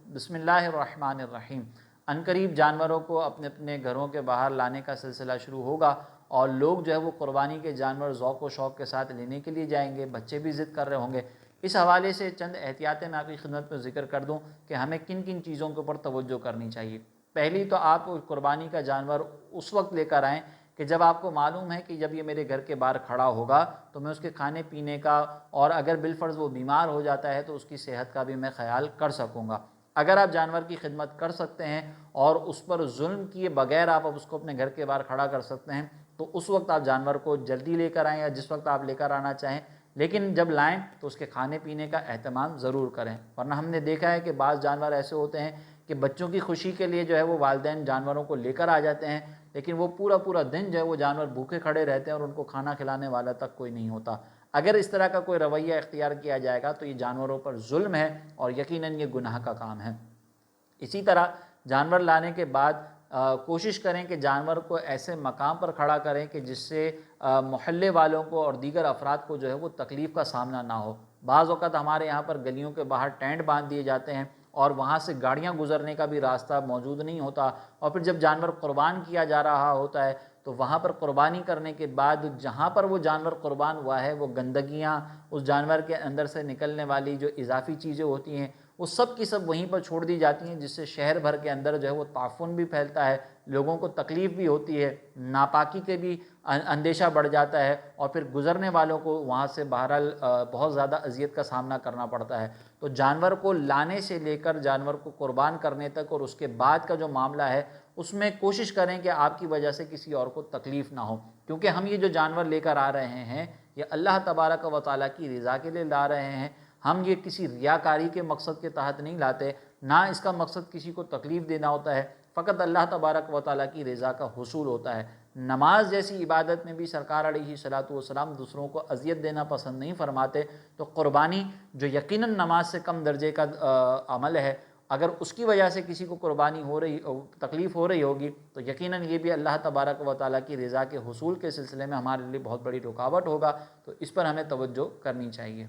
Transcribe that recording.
بسم اللہ الرحمن الرحیم، عنقریب جانوروں کو اپنے اپنے گھروں کے باہر لانے کا سلسلہ شروع ہوگا اور لوگ جو ہے وہ قربانی کے جانور ذوق و شوق کے ساتھ لینے کے لیے جائیں گے، بچے بھی ضد کر رہے ہوں گے۔ اس حوالے سے چند احتیاطیں میں آپ کی خدمت میں ذکر کر دوں کہ ہمیں کن کن چیزوں کے اوپر توجہ کرنی چاہیے۔ پہلی تو آپ قربانی کا جانور اس وقت لے کر آئیں کہ جب آپ کو معلوم ہے کہ جب یہ میرے گھر کے باہر کھڑا ہوگا تو میں اس کے کھانے پینے کا، اور اگر بالفرض وہ بیمار ہو جاتا ہے تو اس کی صحت کا بھی میں خیال کر سکوں گا۔ اگر آپ جانور کی خدمت کر سکتے ہیں اور اس پر ظلم کیے بغیر آپ اس کو اپنے گھر کے باہر کھڑا کر سکتے ہیں تو اس وقت آپ جانور کو جلدی لے کر آئیں یا جس وقت آپ لے کر آنا چاہیں، لیکن جب لائیں تو اس کے کھانے پینے کا اہتمام ضرور کریں، ورنہ ہم نے دیکھا ہے کہ بعض جانور ایسے ہوتے ہیں کہ بچوں کی خوشی کے لیے جو ہے وہ والدین جانوروں کو لے کر آ جاتے ہیں، لیکن وہ پورا دن جو ہے وہ جانور بھوکے کھڑے رہتے ہیں اور ان کو کھانا کھلانے والا تک کوئی نہیں ہوتا۔ اگر اس طرح کا کوئی رویہ اختیار کیا جائے گا تو یہ جانوروں پر ظلم ہے اور یقیناً یہ گناہ کا کام ہے۔ اسی طرح جانور لانے کے بعد کوشش کریں کہ جانور کو ایسے مقام پر کھڑا کریں کہ جس سے محلے والوں کو اور دیگر افراد کو جو ہے وہ تکلیف کا سامنا نہ ہو۔ بعض اوقات ہمارے یہاں پر گلیوں کے باہر ٹینٹ باندھ دیے جاتے ہیں اور وہاں سے گاڑیاں گزرنے کا بھی راستہ موجود نہیں ہوتا، اور پھر جب جانور قربان کیا جا رہا ہوتا ہے تو وہاں پر قربانی کرنے کے بعد جہاں پر وہ جانور قربان ہوا ہے وہ گندگیاں، اس جانور کے اندر سے نکلنے والی جو اضافی چیزیں ہوتی ہیں وہ سب کی سب وہیں پر چھوڑ دی جاتی ہیں، جس سے شہر بھر کے اندر جو ہے وہ تعفن بھی پھیلتا ہے، لوگوں کو تکلیف بھی ہوتی ہے، ناپاکی کے بھی اندیشہ بڑھ جاتا ہے، اور پھر گزرنے والوں کو وہاں سے بہرحال بہت زیادہ اذیت کا سامنا کرنا پڑتا ہے۔ تو جانور کو لانے سے لے کر جانور کو قربان کرنے تک اور اس کے بعد کا جو معاملہ ہے اس میں کوشش کریں کہ آپ کی وجہ سے کسی اور کو تکلیف نہ ہو، کیونکہ ہم یہ جو جانور لے کر آ رہے ہیں یہ اللہ تبارک و تعالیٰ کی رضا کے لیے لا رہے ہیں، ہم یہ کسی ریاکاری کے مقصد کے تحت نہیں لاتے، نہ اس کا مقصد کسی کو تکلیف دینا ہوتا ہے، فقط اللہ تبارک و تعالیٰ کی رضا کا حصول ہوتا ہے۔ نماز جیسی عبادت میں بھی سرکار علیہ الصلوۃ والسلام دوسروں کو اذیت دینا پسند نہیں فرماتے، تو قربانی جو یقیناً نماز سے کم درجے کا عمل ہے، اگر اس کی وجہ سے کسی کو قربانی ہو رہی تکلیف ہو رہی ہوگی تو یقیناً یہ بھی اللہ تبارک و تعالیٰ کی رضا کے حصول کے سلسلے میں ہمارے لیے بہت بڑی رکاوٹ ہوگا، تو اس پر ہمیں توجہ کرنی چاہیے۔